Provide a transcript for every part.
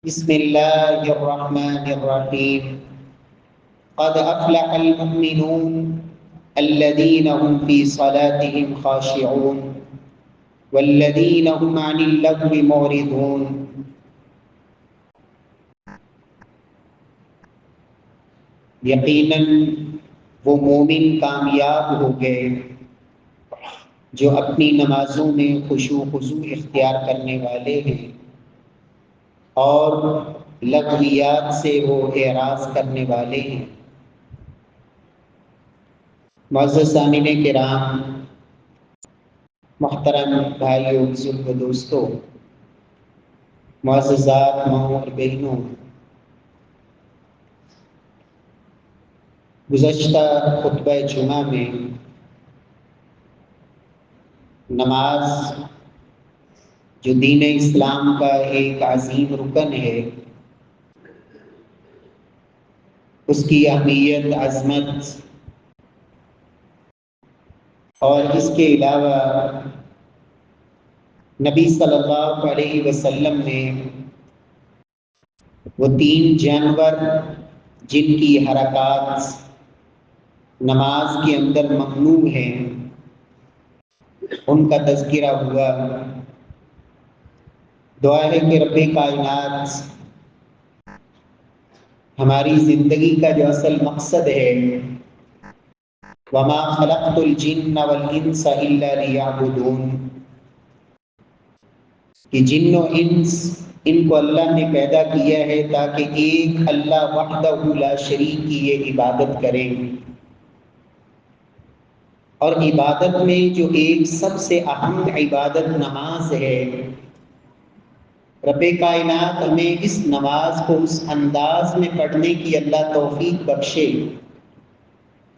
بسم الله الرحمن الرحيم. قد أفلح المؤمنون الذين هم في صلاتهم خاشعون والذين هم عن اللغو معرضون. یقیناً وہ مومن کامیاب ہو گئے جو اپنی نمازوں میں خشوع و خضوع اختیار کرنے والے ہیں اور لغویات سے وہ اعراض کرنے والے ہیں۔ معزز سامعین کرام، محترم بھائیوں، بزرگ دوستوں، معززات ماؤں اور بہنوں، گزشتہ خطبہ جمعہ میں نماز جو دین اسلام کا ایک عظیم رکن ہے، اس کی اہمیت، عظمت اور اس کے علاوہ نبی صلی اللہ علیہ وسلم نے وہ 3 جانور جن کی حرکات نماز کے اندر ممنوع ہیں، ان کا تذکرہ ہوا۔ دعا ہے کہ رب کائنات ہماری زندگی کا جو اصل مقصد ہے، وَمَا خَلَقْتُ الْجِنَّ وَالْإِنسَ إِلَّا لِيَعْبُدُونَ، کہ جن و انس ان کو اللہ نے پیدا کیا ہے تاکہ ایک اللہ وحدہ لا شریک کی یہ عبادت کریں۔ اور عبادت میں جو ایک سب سے اہم عبادت نماز ہے، رب کائنات ہمیں اس نماز کو اس انداز میں پڑھنے کی اللہ توفیق بخشے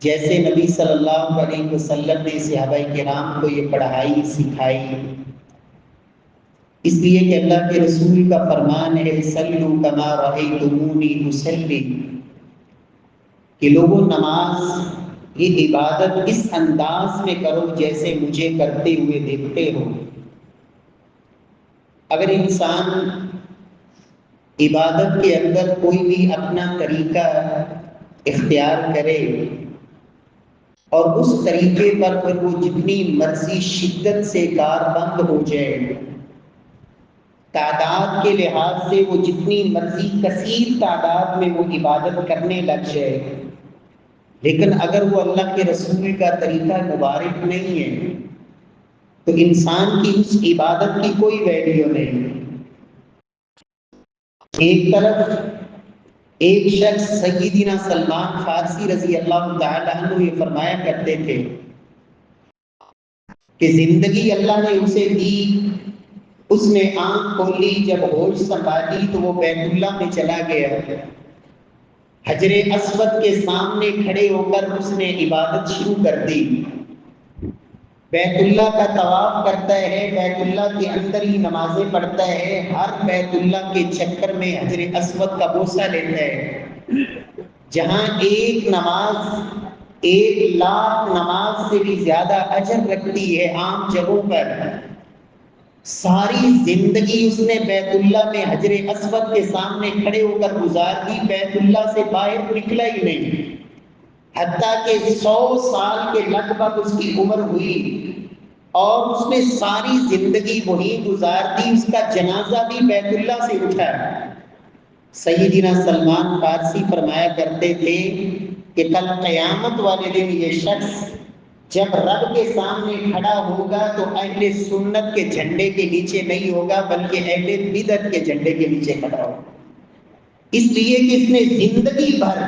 جیسے نبی صلی اللہ علیہ وسلم نے صحابہ کرام کو یہ پڑھائی سکھائی۔ اس لیے کہ اللہ کے رسول کا فرمان ہے صلو کما رأیتمونی اصلی، کہ لوگوں نماز یہ عبادت اس انداز میں کرو جیسے مجھے کرتے ہوئے دیکھتے ہو۔ اگر انسان عبادت کے اندر کوئی بھی اپنا طریقہ اختیار کرے اور اس طریقے پر پھر وہ جتنی مرضی شدت سے کاربند ہو جائے، تعداد کے لحاظ سے وہ جتنی مرضی کثیر تعداد میں وہ عبادت کرنے لگ جائے، لیکن اگر وہ اللہ کے رسول کا طریقہ مبارک نہیں ہے تو انسان کی اس عبادت کی کوئی ویلیو نہیں۔ ایک طرف ایک شخص سیدنا سلمان فارسی رضی اللہ تعالی عنہ یہ فرمایا کرتے تھے کہ زندگی اللہ نے اسے دی، اس نے آنکھ کھولی، جب ہوش سنبھالی تو وہ بیت اللہ میں چلا گیا، حجر اسود کے سامنے کھڑے ہو کر اس نے عبادت شروع کر دی، بیت اللہ کا طواف کرتا ہے، بیت اللہ کے اندر ہی نمازیں پڑھتا ہے، ہر بیت اللہ کے چکر میں حجر اسود کا بوسہ لیتا ہے۔ جہاں ایک نماز 1,00,000 نماز سے بھی زیادہ اجر رکھتی ہے عام جگہوں پر، ساری زندگی اس نے بیت اللہ میں حجر اسود کے سامنے کھڑے ہو کر گزار دی، بیت اللہ سے باہر نکلا ہی نہیں، حتیٰ کہ 100 سال کے لگ بھگ اس کی عمر ہوئی اور اس نے ساری زندگی وہیں گزار دی، اس کا جنازہ بھی بیت اللہ سے اٹھا۔ سیدنا سلمان فارسی فرمایا کرتے تھے کہ کل قیامت والے دن یہ شخص جب رب کے سامنے کھڑا ہوگا تو اہل سنت کے جھنڈے کے نیچے نہیں ہوگا بلکہ اہل بدعت کے جھنڈے کے نیچے کھڑا ہوگا، اس لیے کہ اس نے زندگی بھر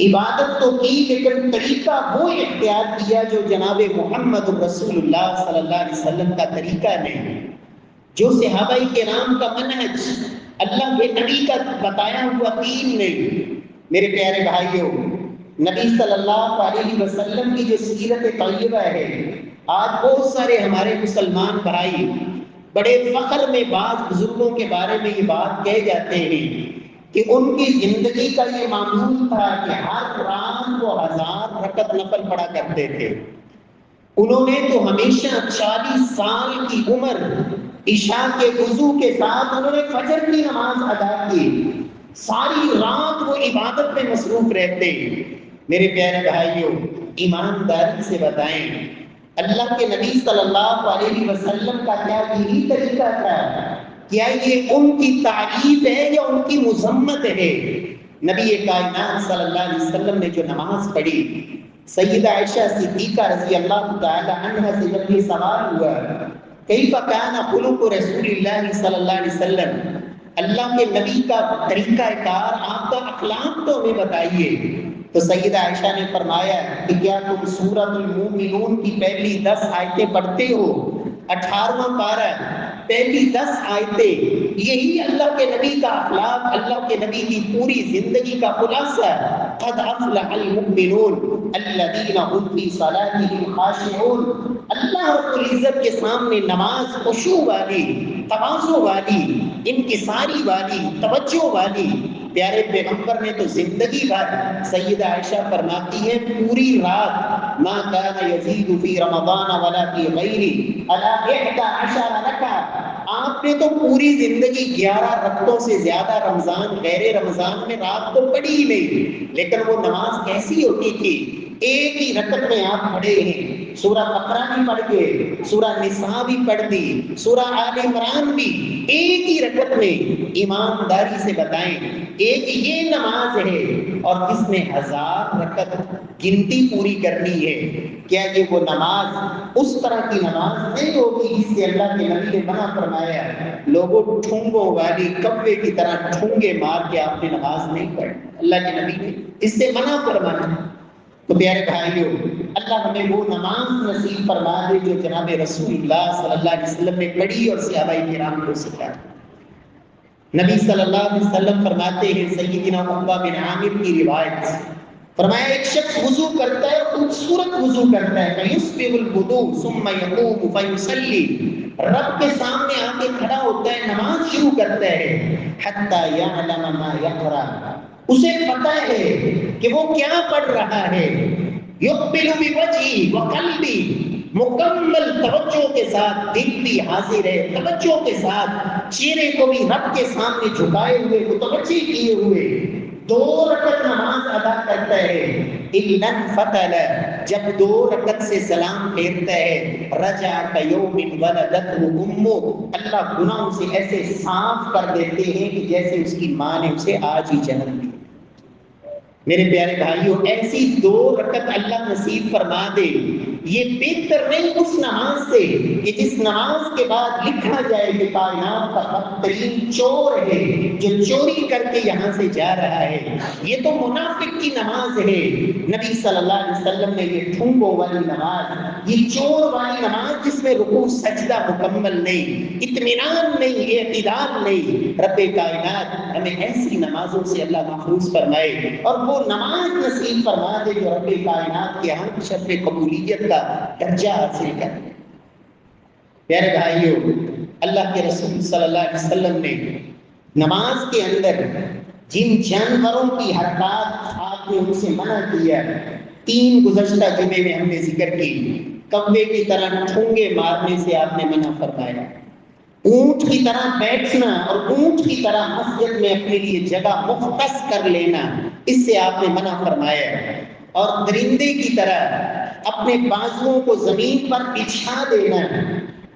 عبادت تو کی لیکن طریقہ وہ اختیار کیا جو جناب محمد رسول اللہ صلی اللہ علیہ وسلم کا طریقہ نہیں، جو صحابہ کرام کا منہج، اللہ کے نبی کا بتایا ہوا دین نہیں۔ میرے پیارے بھائیوں، نبی صلی اللہ علیہ وسلم کی جو سیرت طیبہ ہے، آج بہت سارے ہمارے مسلمان بھائی بڑے فخر میں بعض بزرگوں کے بارے میں یہ بات کہے جاتے ہیں کہ ان کی زندگی کا یہ معمول تھا کہ ہر رات وہ 1000 رکعت نفل پڑھا کرتے تھے۔ انہوں نے تو ہمیشہ 40 سال کی عمر عشاء کے وضو کے ساتھ انہوں نے فجر کی نماز ادا کی، ساری رات وہ عبادت میں مصروف رہتے۔ میرے پیارے بھائیوں، ایمانداری سے بتائیں اللہ کے نبی صلی اللہ علیہ وسلم کا کیا یہی طریقہ تھا؟ کیا یہ ان کی تعریف ہے یا ان کی مذمت ہے؟ نبی کائنات صلی اللہ علیہ وسلم نے جو نماز پڑھی، سیدہ عائشہ صدیقہ رضی اللہ تعالی عنہا سے جب یہ سوال ہوا کیف کان خلق رسول اللہ صلی اللہ علیہ وسلم، اللہ کے نبی کا طریقہ کار، آپ کا اخلاق تو ہمیں بتائیے، تو سیدہ عائشہ نے فرمایا کہ کیا تم سورۃ المومنون کی پہلی 10 آیتیں پڑھتے ہو؟ 18واں پارہ، پہلی 10 آیتیں، یہی اللہ کے نبی کا اخلاق، اللہ کے نبی کی پوری زندگی کا خلاصہ۔ قد افلح المؤمنون الذین هم فی صلاتهم خاشعون۔ اللہ رب العزت کے سامنے نماز خشوع والی، تواضع والی، انکساری والی، توجہ والی، پیارے پیغمبر نے تو زندگی بھر، سیدہ عائشہ فرماتی ہے پوری رات، ما کان یزید فی رمضان ولا فی غیری علی 11 رکعہ، آپ نے تو پوری زندگی 11 رکعتوں سے زیادہ رمضان غیر رمضان میں رات کو پڑھی ہی نہیں، لیکن وہ نماز کیسی ہوتی تھی؟ ایک ہی رکعت میں آپ پڑھے ہیں، سورہ بقرہ بھی پڑھ کے، سورہ نساء بھی پڑھ دی، سورہ آل عمران بھی، ایک ہی رکعت میں۔ ایمانداری سے بتائیں ایک یہ نماز ہے اور جس میں 1000 رکعت گنتی پوری کرنی ہے، کیا یہ وہ نماز اس طرح کی نماز نہیں ہوگی جس سے اللہ کے نبی نے منع فرمایا؟ لوگوں ٹھونگوں والی کبے کی طرح ٹھونگے مار کے آپ نے نماز نہیں پڑھی، اللہ کے نبی نے اس سے منع فرمایا۔ تو پیارے بھائیوں، اللہ ہمیں وہ نماز نصیب فرما دے جو جناب رسول اللہ صلی اللہ علیہ وسلم نے پڑھی اور صحابہ کرام کو سکھایا۔ نبی صلی اللہ علیہ وسلم فرماتے ہیں، سیدنا عقبہ بن عامر کی روایت، فرمایا ایک شخص وضو کرتا ہے، خوبصورت وضو کرتا ہے، فَيُسْبِغُ الْوُضُوءَ ثُمَّ يَقُومُ فَيُصَلِّي، رب کے سامنے آ کے کھڑا ہوتا ہے، نماز شروع کرتا ہے، حَتَّى يَعْلَمَ مَا يَقْرَأُ، اسے پتہ ہے کہ وہ کیا پڑھ رہا ہے، يُقْبِلُ بِوَجْهِهِ وَقَلْبِهِ، مکمل توجہ کے ساتھ، دل بھی حاضر ہے، توجہ کے ساتھ، چہرے کو بھی رب کے سامنے جھکائے ہوئے، متوجہ کیے ہوئے 2 رکعت نماز ادا کرتا ہے۔ إِلَّا انْفَتَلَ، جب 2 رکعت سے سلام پھیرتا ہے، رَجَعَ كَيَوْمٍ وَلَدَتْهُ أُمُّهُ، اللہ گناہوں سے ایسے صاف کر دیتے ہیں کہ جیسے اس کی ماں نے اسے آج ہی جنم دیا۔ میرے پیارے بھائیوں، ایسی 2 رکعت اللہ نصیب فرما دے، یہ بہتر نہیں اس نماز سے کہ جس نماز کے بعد لکھا جائے کہ کائنات کا بدترین چور ہے جو چوری کر کے یہاں سے جا رہا ہے، یہ تو منافق کی نماز ہے۔ نبی صلی اللہ علیہ وسلم نے یہ ٹھونگوں والی نماز، یہ چور والی نماز جس میں رکوع سجدہ مکمل نہیں، اطمینان نہیں، اعتدال نہیں، رب کائنات ہمیں ایسی نمازوں سے اللہ محفوظ فرمائے اور وہ نماز نصیب فرما دے جو رب کائنات کے ہم شرف قبولیت کا درجہ حاصل کرے۔ پیارے بھائیوں، اللہ کے رسول صلی اللہ علیہ وسلم نے نماز کے اندر جن جانوروں کی حرکات آپ نے ان سے منع کیا، 3 گزشتہ جمعے میں ہم نے ذکر کی، کبے کی طرح ٹھونگے مارنے سے آپ نے منع فرمایا، اونٹ کی طرح بیٹھنا اور اونٹ کی طرح مسجد میں اپنے لیے جگہ مختص کر لینا، اس سے آپ نے منع فرمایا، اور درندے کی طرح اپنے بازوؤں کو زمین پر بچھا دینا،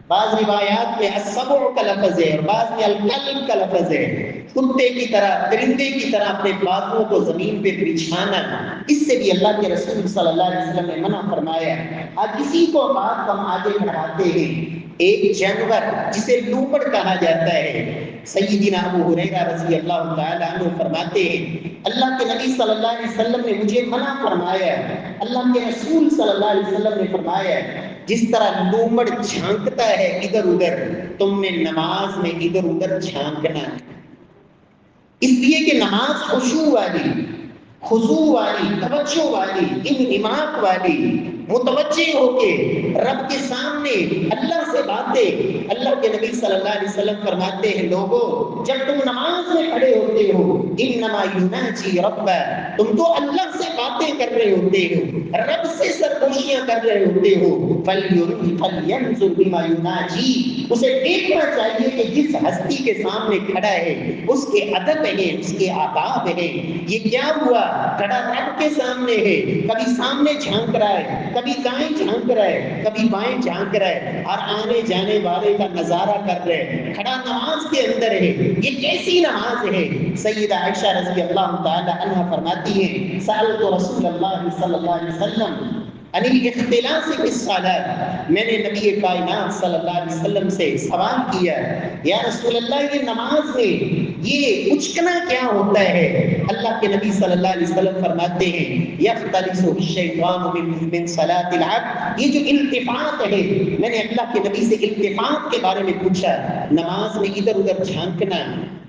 بعض روایات میں السبع کا لفظ ہے اور بعض میں الکلب کا لفظ ہے، کتے کی طرح، درندے کی طرح اپنے بازوؤں کو زمین پہ بچھانا، اس سے بھی اللہ کے رسول صلی اللہ علیہ وسلم نے منع فرمایا۔ آج اسی کو بات ہم آگے بڑھاتے ہیں، ایک جانور جسے لومڑ کہا جاتا ہے، سیدنا ابو ہریرہ رضی اللہ تعالی عنہ فرماتے ہیں اللہ کے نبی صلی اللہ علیہ وسلم نے مجھے منع فرمایا، اللہ کے رسول صلی اللہ علیہ وسلم نے فرمایا جس طرح لومڑ جھانکتا ہے ادھر ادھر، تم نے نماز میں ادھر ادھر جھانکنا، اس لیے کہ نماز خشوع والی، خضوع والی، توجہ والی، انہماک والی، متوجہ ہو کے رب کے سامنے اللہ سے باتیں، اللہ کے نبی صلی اللہ علیہ وسلم فرماتے ہیں لوگوں جب تم نماز میں کھڑے ہوتے ہو، انما یناجی رب، تم تو اللہ سے باتیں کر رہے ہوتے ہو، رب سے سرگوشیاں کر رہے ہوتے ہو، فلینظر بما یناجی، اسے دیکھنا چاہیے کہ جس ہستی کے سامنے کھڑا ہے اس کے ادب ہے، اس کے آداب ہے۔ یہ کیا ہوا؟ کھڑا رب کے سامنے ہے، کبھی سامنے جھانک رہا ہے، کبھی دائیں جھانک رہا ہے، کبھی بائیں جھانک رہا ہے، اور آنے جانے والے کا نظارہ کر رہے ہیں، کھڑا نماز کے اندر ہے۔ یہ کیسی نماز ہے؟ سیدہ عائشہ رضی اللہ تعالی عنہا فرماتی ہیں سألت رسول اللہ صلی اللہ علیہ وسلم عن الاختلاس فی الصلاۃ، میں نے نبی کائنات صلی اللہ علیہ وسلم سے سوال کیا، یا رسول اللہ یہ نماز میں یہ اچکنا کیا ہوتا ہے؟ اللہ کے نبی صلی اللہ علیہ وسلم فرماتے ہیں یختلس الشیطان من صلاۃ العبد، یہ جو التفات ہے، میں نے اللہ کے نبی سے التفات کے بارے میں پوچھا، نماز میں ادھر ادھر جھانکنا،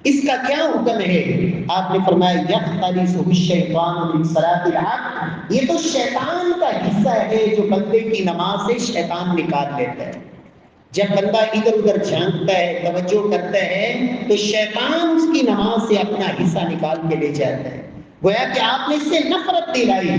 اس کا کیا حکم ہے؟ آپ نے فرمایا یختلس الشیطان من صلاۃ العبد، یہ تو شیطان کا حصہ ہے جو بندے کی نماز سے شیطان نکال لیتا ہے۔ جب بندہ ادھر ادھر جھانکتا ہے، توجہ کرتا ہے، تو شیطان اس کی نماز سے اپنا حصہ نکال کے لے جاتا ہے۔ گویا کہ آپ نے اس سے نفرت دلائی۔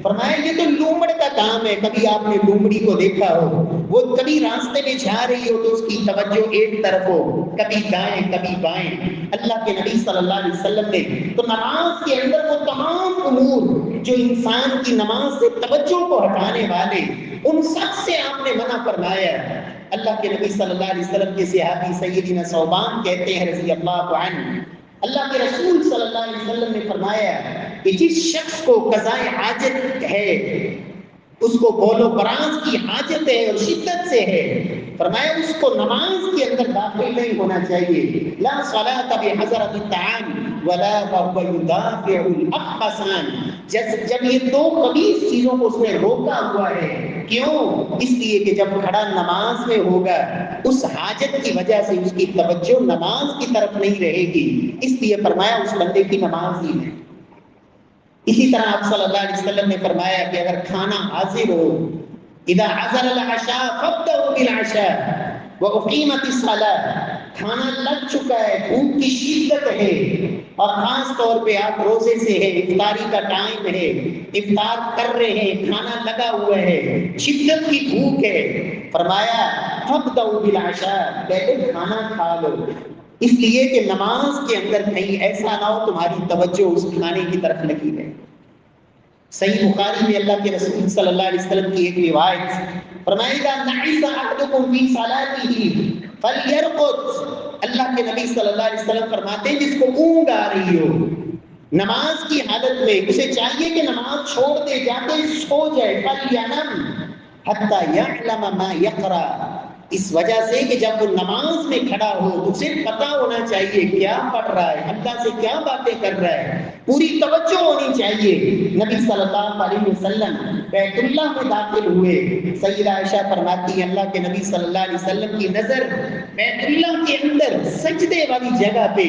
فرمایا یہ تو لومڑ کا کام ہے، کبھی آپ نے لومڑی کو دیکھا ہو، وہ کبھی راستے میں جا رہی ہو تو اس کی توجہ ایک طرف ہو، کبھی دائیں کبھی بائیں۔ اللہ کے نبی صلی اللہ علیہ وسلم نے تو نماز کے اندر وہ تمام امور جو انسان کی نماز سے توجہ کو ہٹانے والے، ان سب سے آپ نے منع فرمایا۔ اللہ کے نبی صلی اللہ علیہ وسلم کے صحابی سیدنا ثوبان کہتے ہیں رضی اللہ عنہ، اللہ کے رسول صلی اللہ علیہ وسلم نے فرمایا کہ جس شخص کو قضاء حاجت ہے، اس کو بول و براز کی حاجت ہے اور شدت سے ہے، فرمایا اس کو نماز کے اندر داخل نہیں ہونا چاہیے۔ لا صلاۃ بحضرۃ الطعام ولا وهو يدافع الاخبثان، جب یہ دو خبیث چیزوں کو اس نے روکا ہوا ہے، کیوں؟ اس لیے کہ جب کھڑا نماز میں ہوگا اس حاجت کی وجہ سے اس کی توجہ نماز کی طرف نہیں رہے گی، اس لیے فرمایا اس بندے کی نماز ہی ہے۔ اسی طرح آپ صلی اللہ علیہ وسلم نے فرمایا کہ اگر کھانا حاضر ہو، اذا حضر العشاء فابدؤوا بالعشاء واقیمت الصلاۃ، کھانا لگ چکا ہے، بھوک کی شدت ہے، اور خاص طور پہ آپ روزے سے ہیں، افطاری کا ٹائم ہے، افطار کر رہے ہیں، کھانا لگا ہوا ہے، شدت کی بھوک ہے، فرمایا فابدؤوا بالعشاء، پہلے کھانا کھا لو، اس لیے کہ نماز کے اندر کہیں ایسا نہ ہو تمہاری توجہ اس کھانے کی طرف لگی رہے۔ صحیح بخاری میں اللہ کے رسول صلی اللہ علیہ وسلم کی ایک روایت، فرمایا اذا نعس احدکم فی صلاتہ فلیرقد، اللہ کے نبی صلی اللہ علیہ وسلم فرماتے ہیں جس کو اونگ آ رہی ہو نماز کی حالت میں، اسے چاہیے کہ نماز چھوڑ دے، جاتے سو جائے، فلینم حتی یعلم ما یقرأ، اس وجہ سے کہ جب وہ نماز میں کھڑا ہو تو اسے پتا ہونا چاہیے کیا پڑھ رہا ہے، اللہ سے کیا باتیں کر رہا ہے، پوری توجہ ہونی چاہیے۔ نبی صلی اللہ علیہ وسلم بیت اللہ میں داخل ہوئے، سیدہ عائشہ فرماتی ہیں اللہ کے نبی صلی اللہ علیہ وسلم کی نظر بیت اللہ کے اندر سجدے والی جگہ پہ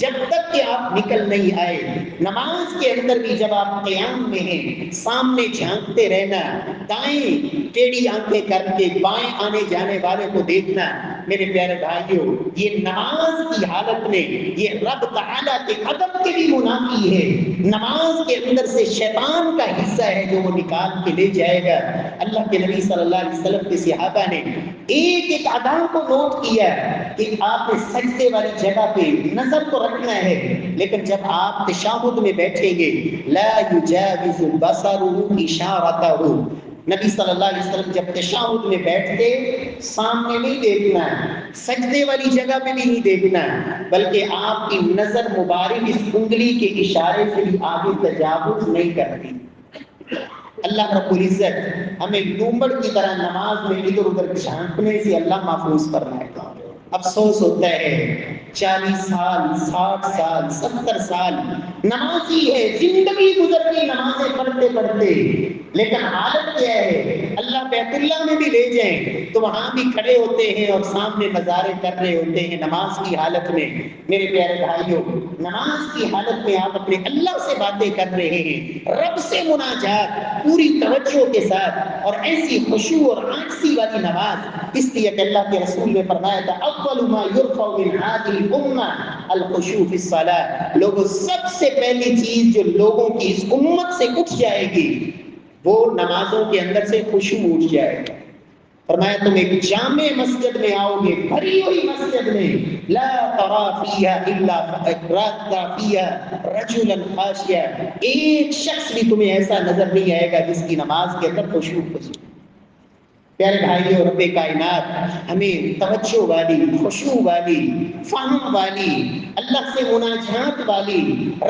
جب تک کہ آپ نکل نہیں آئے، نماز کے اندر بھی جب آپ قیام میں ہیں، سامنے جھانکتے رہنا، دائیں ٹیڑھی آنکھیں کر کے بائیں آنے جانے والے کو دیکھنا۔ میرے پیارے بھائیوں، یہ نماز کی حالت میں یہ رب تعالیٰ کے ادب کے بھی منافی ہے۔ نماز کے اندر سے شیطان کا حصہ ہے جو وہ نکال کے لے جائے گا۔ اللہ کے نبی صلی اللہ علیہ وسلم کے صحابہ نے ایک ایک ادا کو نوٹ کیا کہ آپ نے سجدے والی جگہ پہ نظر کو رکھنا ہے، لیکن جب آپ تشہد میں بیٹھیں گے لا یجاوز بصرہ اشارتہ، نبی صلی اللہ علیہ وسلم جب تشہد میں بیٹھتے سامنے نہیں دیکھنا، سجدے والی جگہ پہ بھی نہیں دیکھنا، بلکہ آپ کی نظر مبارک اس انگلی کے اشارے سے بھی آگے تجاوز نہیں کرتی۔ اللہ رب العزت ہمیں لومڑ کی طرح نماز میں ادھر ادھر جھانکنے سے اللہ محفوظ فرمائے۔ افسوس ہوتا ہے 40 سال 60 سال 70 سال نمازی ہے، زندگی گزر گئی نمازیں پڑھتے پڑھتے، لیکن حالت کیا ہے؟ اللہ بیت اللہ میں بھی لے جائیں تو وہاں بھی کھڑے ہوتے ہیں اور سامنے نظارے کر رہے ہوتے ہیں نماز کی حالت میں۔ میرے پیارے بھائیوں، نماز کی حالت میں آپ اپنے اللہ سے باتیں کر رہے ہیں، رب سے مناجات پوری توجہ کے ساتھ، اور ایسی خشوع اور عاجزی والی نماز، اس لیے کہ اللہ کے رسول نے فرمایا تھا اول ما یرفع من هذه الامه الخشوع فی الصلاۃ، لوگوں سب سے پہلی چیز جو لوگوں کی اس امت سے اٹھ جائے گی وہ نمازوں کے اندر سے خشوع اٹھ جائے گا۔ فرمایا تم ایک جامع مسجد میں آؤ گے، بھری ہوئی مسجد میں، لا ترا فیہا الا رجلا خاشعا، ایک شخص بھی تمہیں ایسا نظر نہیں آئے گا جس کی نماز کے اندر خشوع ہو۔ پیارے بھائیو، رب کائنات ہمیں توجہ والی، خشوع والی، فہم والی، اللہ سے مناجات والی،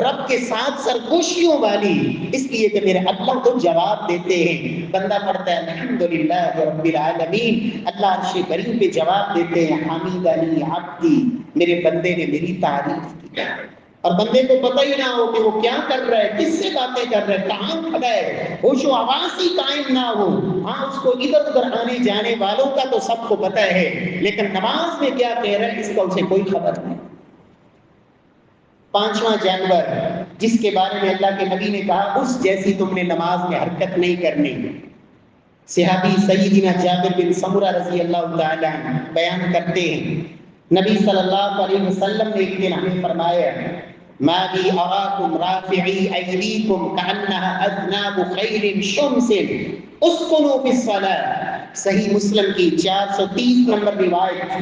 رب کے ساتھ سرگوشیوں والی، اس لیے کہ میرے اللہ تو جواب دیتے ہیں۔ بندہ پڑھتا ہے الحمدللہ رب العالمین، اللہ عرش کریم پہ جواب دیتے ہیں حمیدنی عبدی، میرے بندے نے میری تعریف کی۔ اور بندے کو پتہ ہی نہ ہو کہ وہ کیا کر رہا ہے، کس سے باتیں کر رہا ہے، کہاں کھڑا ہے، ہوش و حواس ہی قائم نہ ہو۔ ہاں، اس کو ادھر ادھر آنے جانے والوں کا تو سب کو پتہ ہے، لیکن نماز میں کیا کہہ رہا ہے اس کا اسے کوئی خبر نہیں۔ پانچواں جانور جس کے بارے میں اللہ کے نبی نے کہا اس جیسی تم نے نماز میں حرکت نہیں کرنی، صحابی سیدنا جابر بن سمرہ رضی اللہ تعالی عنہ بیان کرتے ہیں، نبی صلی اللہ علیہ وسلم نے ایک دن ہمیں فرمایا ما بی اراکم رافعی ایدیکم کانها اذناب خیر شمس اسکنوا فی الصلاۃ، صحیح مسلم کی 430 نمبر روایت۔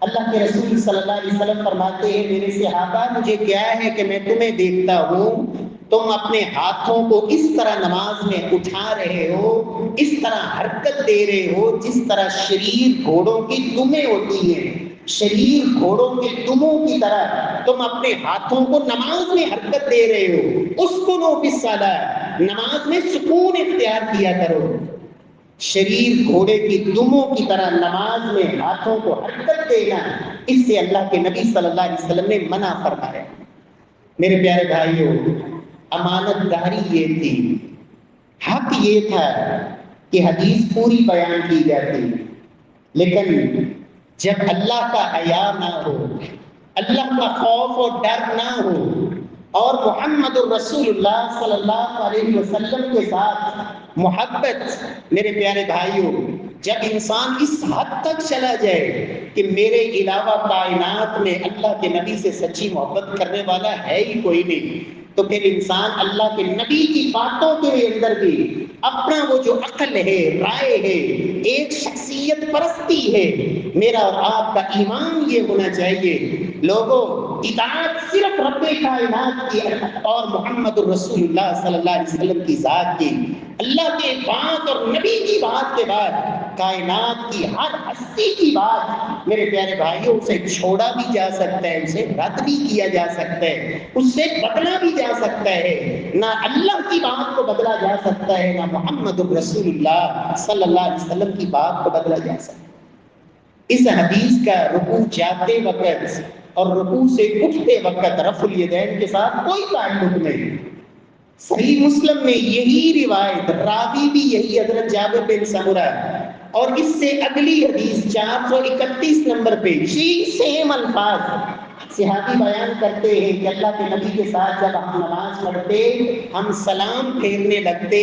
اللہ کے رسول صلی اللہ علیہ وسلم فرماتے ہیں میرے صحابہ مجھے کیا ہے کہ میں تمہیں دیکھتا ہوں تم اپنے ہاتھوں کو اس طرح نماز میں اٹھا رہے ہو، اس طرح حرکت دے رہے ہو جس طرح شریر گھوڑوں کی دمیں ہوتی ہیں، شریر گھوڑوں کے دموں کی طرح تم اپنے ہاتھوں کو نماز میں حرکت دے رہے ہو۔ اسکنوا فی الصلاۃ، نماز میں سکون اختیار کیا کرو۔ شریر گھوڑے کی دموں کی طرح نماز میں ہاتھوں کو حرکت دینا، اس سے اللہ کے نبی صلی اللہ علیہ وسلم نے منع فرمایا۔ میرے پیارے بھائیوں، امانت داری یہ تھی، حق یہ تھا کہ حدیث پوری بیان کی جاتی، لیکن جب اللہ کا حیا نہ ہو، اللہ کا خوف اور ڈر نہ ہو، اور محمد الرسول اللہ صلی اللہ علیہ وسلم کے ساتھ محبت، میرے پیارے بھائیوں جب انسان اس حد تک چلا جائے کہ میرے علاوہ کائنات میں اللہ کے نبی سے سچی محبت کرنے والا ہے ہی کوئی نہیں، تو پھر انسان اللہ کے نبی کی باتوں کے اندر بھی اپنا وہ جو عقل ہے، رائے ہے، ایک شخصیت پرستی ہے۔ میرا اور آپ کا ایمان یہ ہونا چاہیے لوگوں، اطاعت صرف رب کائنات کی اور محمد الرسول اللہ صلی اللہ علیہ وسلم کی ذات کی، اللہ کے بات اور نبی کی بات کے بعد کائنات کی ہر ہستی کی بات، میرے پیارے بھائیوں اسے چھوڑا بھی جا سکتا ہے، اسے رد بھی کیا جا سکتا ہے، اس سے بدلا بھی جا سکتا ہے، نہ اللہ کی بات کو بدلا جا سکتا ہے، نہ محمد الرسول اللہ صلی اللہ علیہ وسلم کی بات کو بدلا جا سکتا ہے۔ اس حدیث کا رکوع جاتے وقت اور رکوع سے اٹھتے وقت رفع الیدین کے ساتھ کوئی تعلق نہیں۔ صحیح مسلم میں یہی روایت، راوی بھی یہی حضرت جابر بن سمرہ، اور اس سے اگلی حدیث 431 نمبر پہ سیم الفاظ صحابی بیان کرتے ہیں کہ اللہ کے نبی کے ساتھ جب ہم نماز پڑھتے، ہم سلام پھیرنے لگتے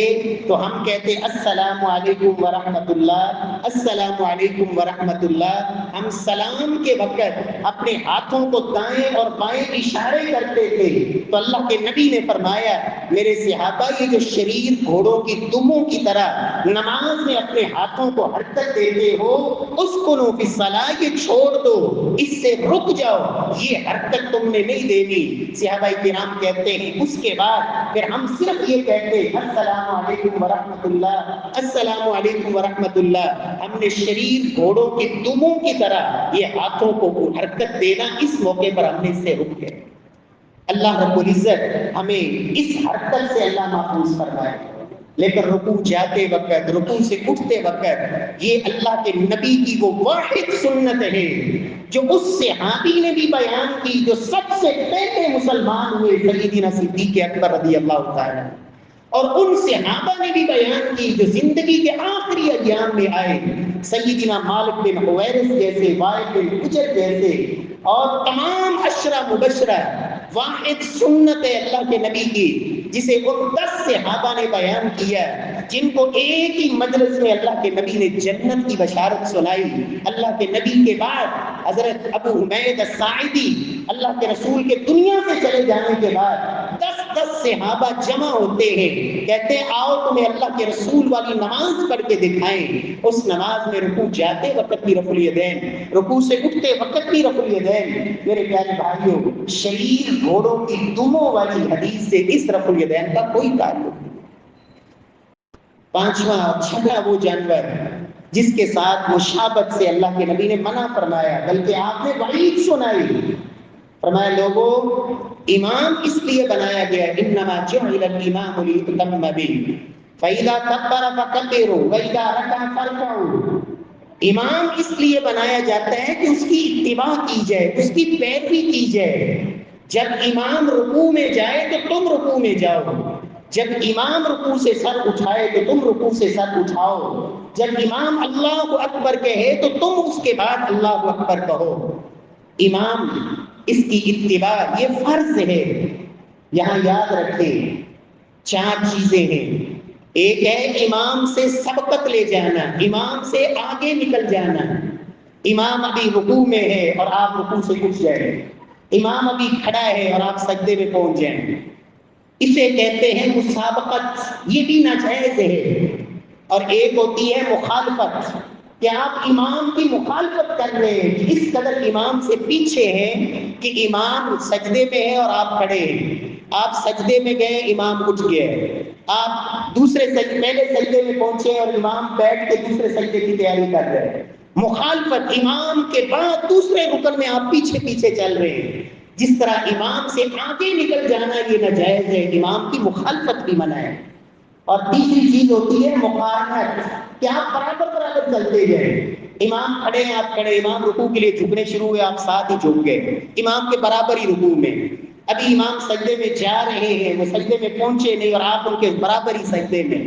تو ہم کہتے السلام علیکم ورحمۃ اللہ، السلام علیکم ورحمۃ اللہ۔ ہم سلام کے وقت اپنے ہاتھوں کو دائیں اور بائیں اشارے کرتے تھے، تو اللہ کے نبی نے فرمایا میرے صحابہ یہ جو شریر گھوڑوں کی دموں کی طرح نماز میں اپنے ہاتھوں کو حرکت دیتے ہو، اسکنوا فی الصلاۃ، یہ چھوڑ دو، اس سے رک جاؤ، یہ حرکت تم نے نہیں دینی۔ صحابہ کرام کہتے ہیں اس کے بعد پھر ہم صرف یہ کہتے السلام علیکم ورحمۃ اللہ، السلام علیکم ورحمۃ اللہ۔ ہم نے شریر گھوڑوں کی دموں کی طرح یہ ہاتھوں کو حرکت دینا اس موقع پر ہم نے اس سے رک گئے۔ اللہ رب العزت ہمیں اس حرکت سے اللہ محفوظ فرمائے، لیکن رکوع جاتے وقت، رکوع سے اٹھتے وقت یہ اللہ کے نبی کی وہ واحد سنت ہے جو اس صحابی نے بھی بیان کی جو سب سے پہلے مسلمان ہوئے، سیدنا صدیق اکبر رضی اللہ تعالی، اور ان صحابہ نے بھی بیان کی جو زندگی کے آخری ایام میں آئے، سیدنا مالک بن حویرث جیسے، وائل بن حجر جیسے، اور تمام عشرہ مبشرہ واحد سنت ہے اللہ کے نبی کی جسے ان 10 صحابہ نے بیان کیا، جن کو ایک ہی مجلس میں اللہ کے نبی نے جنت کی بشارت سنائی۔ اللہ کے نبی کے بعد حضرت ابو حمید الساعدی، اللہ کے رسول کے دنیا سے چلے جانے کے بعد 10 10 صحابہ جمع ہوتے ہیں، کہتے ہیں آؤ تمہیں اللہ کے رسول والی نماز پڑھ کے دکھائیں۔ اس نماز میں رکوع جاتے وقت بھی رفع الیدین، رکوع سے اٹھتے وقت بھی رفع الیدین۔ میرے پیارے بھائیوں، شریر گھوڑوں کی دموں والی حدیث سے اس رفع الیدین کا کوئی تعلق نہیں۔ پانچواں اور چھٹا وہ جانور جس کے ساتھ مشابہت سے اللہ کے نبی نے منع فرمایا، بلکہ آپ نے وعید سنائی، فرمایا لوگوں امام اس لیے بنایا گیا، انما جعل الامام لیؤتم به فاذا کبر فکبروا واذا رکع فارکعوا۔ امام اس لیے بنایا جاتا ہے کہ اس کی اتباع کی جائے، اس کی پیروی کی جائے۔ جب امام رکوع میں جائے تو تم رکوع میں جاؤ، جب امام رکوع سے سر اٹھائے تو تم رکوع سے سر اٹھاؤ، جب امام اللہ اکبر کہے تو تم اس کے بعد اللہ اکبر کہو۔ امام اس کی اتباع یہ فرض ہے۔ یہاں یاد رکھیں 4 چیزیں ہیں۔ ایک ہے امام سے سبقت لے جانا، امام سے آگے نکل جانا۔ امام ابھی رکوع میں ہے اور آپ رکوع سے اٹھ جائیں، امام ابھی کھڑا ہے اور آپ سجدے میں پہنچ جائیں، اسے کہتے ہیں مسابقت، یہ بھی ناجائز ہے۔ اور ایک ہوتی ہے مخالفت، کہ آپ امام کی مخالفت کر رہے ہیں، کہ اس قدر امام سے پیچھے ہیں کہ امام سجدے میں ہے اور آپ کھڑے ہیں، آپ سجدے میں گئے امام اٹھ گئے، آپ دوسرے پہلے سجدے میں پہنچے اور امام بیٹھ کے دوسرے سجدے کی تیاری کر رہے ہیں۔ مخالفت، امام کے بعد دوسرے رکن میں آپ پیچھے پیچھے چل رہے ہیں۔ جس طرح امام سے آگے نکل جانا یہ ناجائز ہے، امام کی مخالفت بھی منع ہے۔ اور تیسری چیز ہوتی ہے مقارنت، کہ آپ برابر برابر چلتے جائیں۔ امام کھڑے ہیں آپ کھڑے، امام رکوع کے لیے جھکنے شروع ہوئے آپ ساتھ ہی جھک گئے، امام کے برابر ہی رکوع میں۔ ابھی امام سجدے میں جا رہے ہیں، وہ سجدے میں پہنچے نہیں اور آپ ان کے برابر ہی سجدے میں،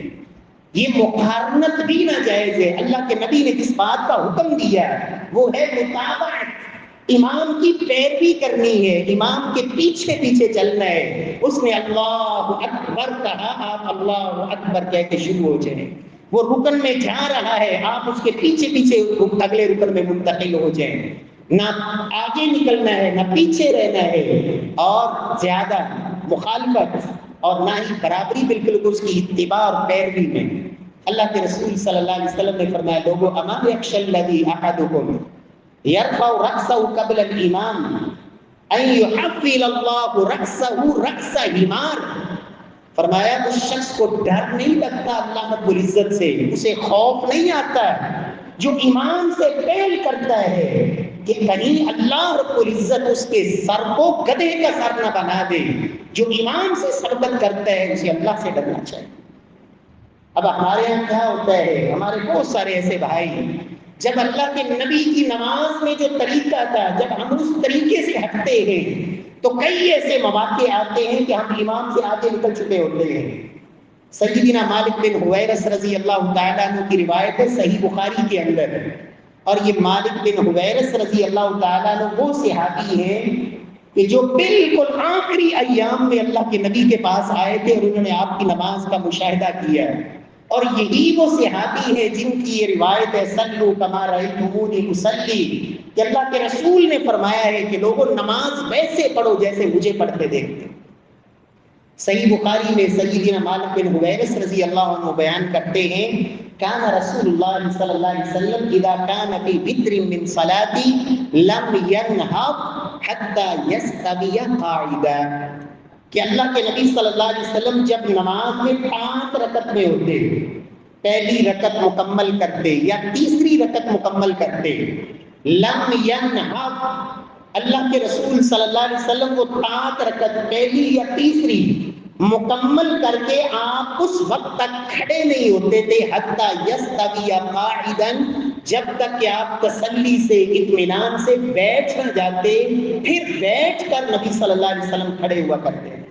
یہ مقارنت بھی ناجائز ہے۔ اللہ کے نبی نے جس بات کا حکم دیا وہ ہے متابعت، امام کی پیروی کرنی ہے، امام کے پیچھے پیچھے چلنا ہے۔ اس نے اللہ اکبر کہا، آپ اللہ اکبر کہہ کے شروع ہو جائیں۔ وہ رکن میں جا رہا ہے، آپ اس کے پیچھے پیچھے اگلے رکن میں منتقل ہو جائیں۔ نہ آگے نکلنا ہے نہ پیچھے رہنا ہے، اور زیادہ مخالفت اور نہ ہی برابری، بالکل اس کی اتباع اور پیروی میں۔ اللہ کے رسول صلی اللہ علیہ وسلم نے فرمایا لوگوں اما یخشى الذی احدکم یرفع رأسہ قبل الامام ان یحول اللہ رأسہ رأس حمار۔ فرمایا اس شخص کو ڈر نہیں لگتا اللہ رب العزت سے، اسے خوف نہیں آتا جو امام سے پہل کرتا ہے کہ کہیں اللہ رب العزت اس کے سر کو گدھے کا سر نہ بنا دے۔ جو امام سے سبقت کرتا ہے اسے اللہ سے ڈرنا چاہیے۔ اب ہمارے یہاں کیا ہوتا ہے، ہمارے بہت سارے ایسے بھائی، جب اللہ کے نبی کی نماز میں جو طریقہ تھا، جب ہم اس طریقے سے ہٹتے ہیں تو کئی ایسے مواقع آتے ہیں کہ ہم امام سے آگے نکل چکے ہوتے ہیں۔ سیدنا مالک بن حویرث رضی اللہ تعالیٰ عنہ کی روایت ہے صحیح بخاری کے اندر، اور یہ مالک بن حویرث رضی اللہ تعالیٰ عنہ وہ صحابی ہیں کہ جو بالکل آخری ایام میں اللہ کے نبی کے پاس آئے تھے اور انہوں نے آپ کی نماز کا مشاہدہ کیا، اور یہی وہ صحابی ہیں جن کی یہ روایت ہے صلو کما رأیتمونی اصلی، کہ اللہ کے رسول نے فرمایا ہے کہ لوگوں نماز ویسے پڑھو جیسے مجھے پڑھتے دیکھتے۔ صحیح بخاری میں سیدنا مالک بن حویرث رضی اللہ عنہ بیان کرتے ہیں کان رسول اللہ صلی اللہ علیہ وسلم اذا کان فی وتر من صلاتی لم ینہض حتی یستوی قاعدا، کہ اللہ کے نبی صلی اللہ علیہ وسلم جب نماز میں 5 رکعت میں ہوتے، پہلی رکعت مکمل کرتے یا تیسری رکعت مکمل کرتے، لم ینہض، اللہ کے رسول صلی اللہ علیہ وسلم وہ 5 رکعت پہلی یا تیسری مکمل کر کے آپ اس وقت تک کھڑے نہیں ہوتے تھے حتی یستوی قاعدا، جب تک کہ آپ تسلی سے اطمینان سے بیٹھ نہ جاتے، پھر بیٹھ کر نبی صلی اللہ علیہ وسلم کھڑے ہوا کرتے ہیں۔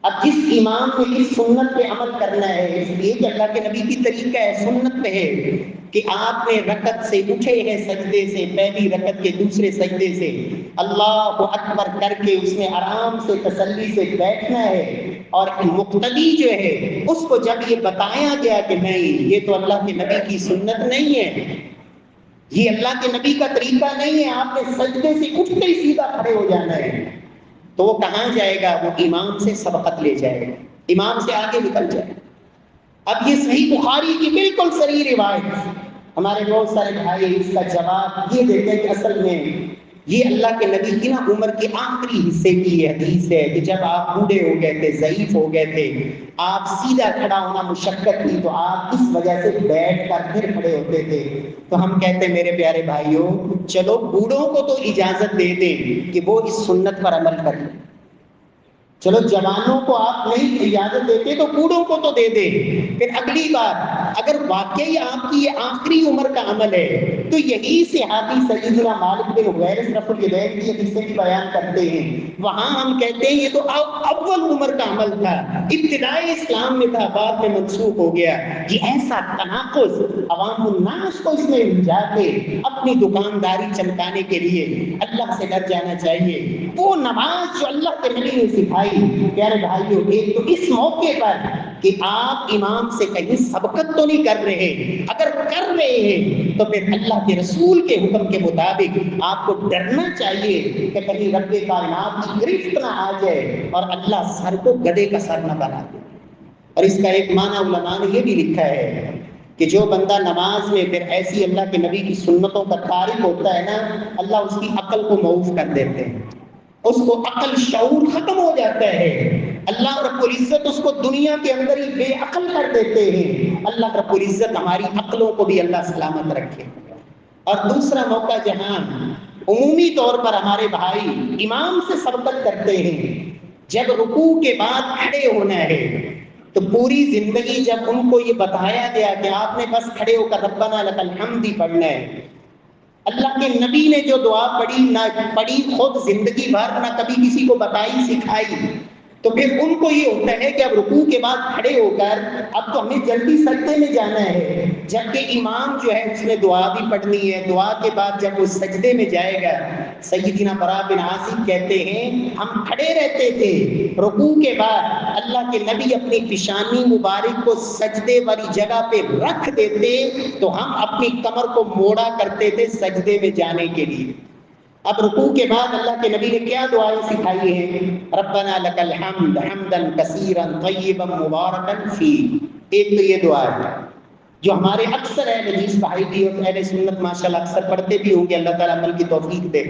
اب جس امام نے اس سنت پہ عمل کرنا ہے، اس لیے کہ اللہ کے نبی کی طریقہ ہے، سنت پہ ہے کہ آپ نے رکعت سے اٹھے ہیں سجدے سے، پہلی رکعت کے دوسرے سجدے سے اللہ اکبر کر کے اس نے آرام سے تسلی سے بیٹھنا ہے، اور مقتدی جو ہے اس کو جب یہ بتایا گیا کہ نہیں یہ تو اللہ کے نبی کی سنت نہیں ہے، یہ اللہ کے نبی کا طریقہ نہیں ہے، آپ نے سجدے سے اٹھتے ہی سیدھا کھڑے ہو جانا ہے، تو وہ کہاں جائے گا؟ وہ امام سے سبقت لے جائے گا، امام سے آگے نکل جائے گا۔ اب یہ صحیح بخاری کی بالکل صحیح روایت، ہمارے بہت سارے بھائی اس کا جواب یہ دیتے ہیں کہ اصل میں یہ اللہ کے نبی کی نا عمر کے آخری حصے کی یہ حدیث ہے کہ جب آپ بوڑھے ہو گئے تھے، ضعیف ہو گئے تھے، آپ سیدھا کھڑا ہونا مشقت تھی، تو آپ اس وجہ سے بیٹھ کر پھر کھڑے ہوتے تھے۔ تو ہم کہتے ہیں میرے پیارے بھائیوں، چلو بوڑھوں کو تو اجازت دے دیں کہ وہ اس سنت پر عمل کریں، چلو جوانوں کو آپ نہیں اجازت دیتے تو بوڑھوں کو تو دے دیں۔ پھر اگلی بات، اگر واقعی آپ کی یہ آخری عمر کا عمل ہے تو یہی صحابی سیدنا مالک بن حویرث رفع الیدین کی حدیثیں بھی بیان کرتے ہیں، وہاں ہم کہتے ہیں یہ تو اول عمر کا عمل تھا، ابتدائی اسلام میں تھا، بعد میں منسوخ ہو گیا۔ یہ ایسا تناقض عوام الناس کو اس میں الجھا کے اپنی دکانداری چمکانے کے لیے اللہ سے ڈر جانا چاہیے۔ وہ نماز جو اللہ کے نبی نے سکھائی، پیارے بھائیوں، ایک تو اس موقع پر کہ آپ امام سے کہیں سبقت تو نہیں کر رہے، اگر کر رہے ہیں تو پھر اللہ کے رسول کے حکم کے مطابق آپ کو ڈرنا چاہیے کہ کہیں رب کائنات کی گرفت نہ آ جائے اور اللہ سر کو گدھے کا سر نہ بنا دے۔ اور اس کا ایک معنی علماء نے یہ بھی لکھا ہے کہ جو بندہ نماز میں پھر ایسی اللہ کے نبی کی سنتوں کا تارک ہوتا ہے نا، اللہ اس کی عقل کو معاف کر دیتے ہیں، اس کو عقل شعور ختم ہو جاتا ہے، اللہ رب العزت اس کو دنیا کے اندر ہی بے عقل کر دیتے ہیں۔ اللہ رب العزت ہماری عقلوں کو بھی اللہ سلامت رکھے۔ اور دوسرا موقع جہاں عمومی طور پر ہمارے بھائی امام سے سبقت کرتے ہیں، جب رکوع کے بعد کھڑے ہونا ہے تو پوری زندگی جب ان کو یہ بتایا گیا کہ آپ نے بس کھڑے ہو کر ربنا لک الحمد ہی پڑھنا ہے، اللہ کے نبی نے جو دعا پڑھی نہ پڑھی خود زندگی بھر، نہ کبھی کسی کو بتائی سکھائی، تو پھر ان کو یہ ہوتا ہے کہ اب رکوع کے بعد کھڑے ہو کر اب تو ہمیں جلدی سجدے میں جانا ہے، جبکہ امام جو ہے اس نے دعا بھی پڑھنی ہے۔ دعا کے بعد جب وہ سجدے میں جائے گا، سیدنا برا بن عازب کہتے ہیں ہم کھڑے رہتے تھے، رکوع کے بعد اللہ کے نبی اپنی پیشانی مبارک کو سجدے والی جگہ پہ رکھ دیتے تو ہم اپنی کمر کو موڑا کرتے تھے سجدے میں جانے کے لیے۔ اب رکوع کے بعد اللہ کے نبی نے کیا دعائیں سکھائی ہیں؟ ربنا لک الحمد حمدا کثیرا طیبا مبارکا فیہ۔ ایک تو یہ دعا ہے جو ہمارے اکثر اہل حدیث بھائی بھی اور اہل سنت ماشاءاللہ اکثر پڑھتے بھی ہوں گے، اللہ تعالیٰ عمل کی توفیق دے۔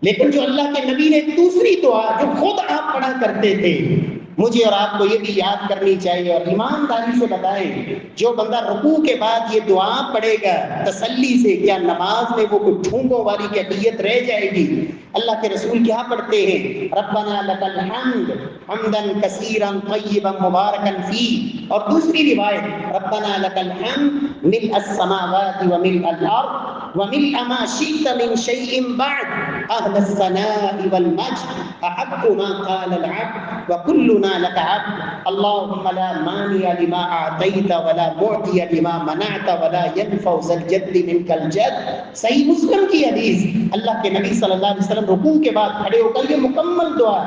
لیکن جو اللہ کے نبی نے دوسری دعا جو خود آپ پڑھا کرتے تھے، مجھے اور آپ کو یہ بھی یاد کرنی چاہیے، اور ایمانداری سے بتائیں جو بندہ رکوع کے بعد یہ دعا پڑھے گا تسلی سے، کیا نماز میں وہ کچھ ٹھونگوں والی کیفیت رہ جائے گی؟ اللہ کے رسول کیا پڑھتے ہیں؟ ربنا لک الحمد حمدا کثیرا طیبا مبارکا فیہ۔ اور دوسری روایت ربنا لک الحمد ملء السماوات وملء الارض وملء ما شئت من شیء بعد اہل الثناء والمجد احق ما قال العبد وكلنا لك عبد اللهم لا مانع لما اعطيت ولا معطي لما منعت ولا ينفع ذا الجد منك الجد۔ صحیح مسلم کی حدیث، اللہ کے نبی صلی اللہ علیہ وسلم رکوع کے بعد کھڑے ہو کر یہ مکمل دعا،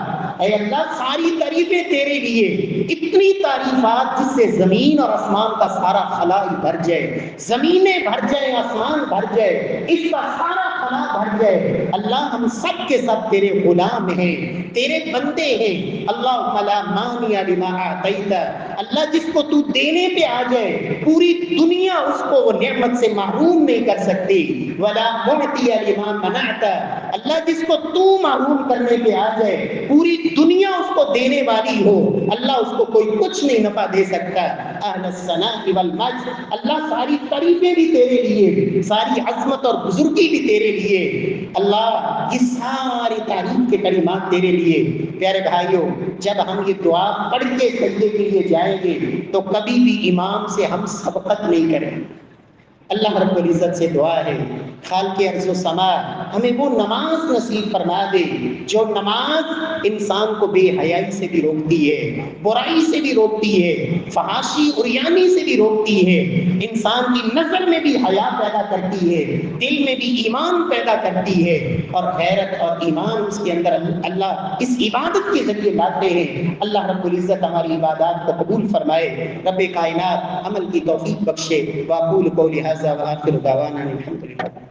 اے اللہ ساری تعریفیں تیرے لیے، اتنی تعریفات جس سے زمین اور آسمان کا سارا خلا بھر جائے، زمینیں بھر جائے، آسمان بھر جائے، اس کا سارا خلا بھر جائے۔ اللہ ہم سب کے سب تیرے غلام ہیں، تیرے بندے ہیں۔ اللہم لا مانع لما اعطیت، اللہ جس کو تو دینے پہ آ جائے پوری دنیا اس کو وہ نعمت سے محروم نہیں کر سکتی، ولا معطی لما منعت، اللہ جس کو تو محروم کرنے پہ آ جائے پوری دنیا اس کو دینے والی ہو، اللہ اس کو کوئی کچھ نہیں نفع دے سکتا۔ اہل الثناء والمجد، اللہ ساری تعریفیں بھی تیرے لیے، ساری عظمت اور بزرگی بھی تیرے لیے، اللہ یہ ساری تعریف کے کلمات تیرے لیے۔ پیارے بھائیوں، جب ہم یہ دعا پڑھ کے سجدے کے لیے جائیں گے تو کبھی بھی امام سے ہم سبقت نہیں کریں۔ اللہ رب العزت سے دعا ہے خالق ارض و سما ہمیں وہ نماز نصیب فرما دے جو نماز انسان کو بے حیائی سے بھی روکتی ہے، برائی سے بھی روکتی ہے، فحاشی عریانی سے بھی روکتی ہے، انسان کی نظر میں بھی حیا پیدا کرتی ہے، دل میں بھی ایمان پیدا کرتی ہے، اور غیرت اور ایمان اس کے اندر اللہ اس عبادت کے ذریعے لاتے ہیں۔ اللہ رب العزت ہماری عبادات کو قبول فرمائے، رب کائنات عمل کی توفیق بخشے۔ واقول قولی ھذا وآخر دعوانا الحمد للہ۔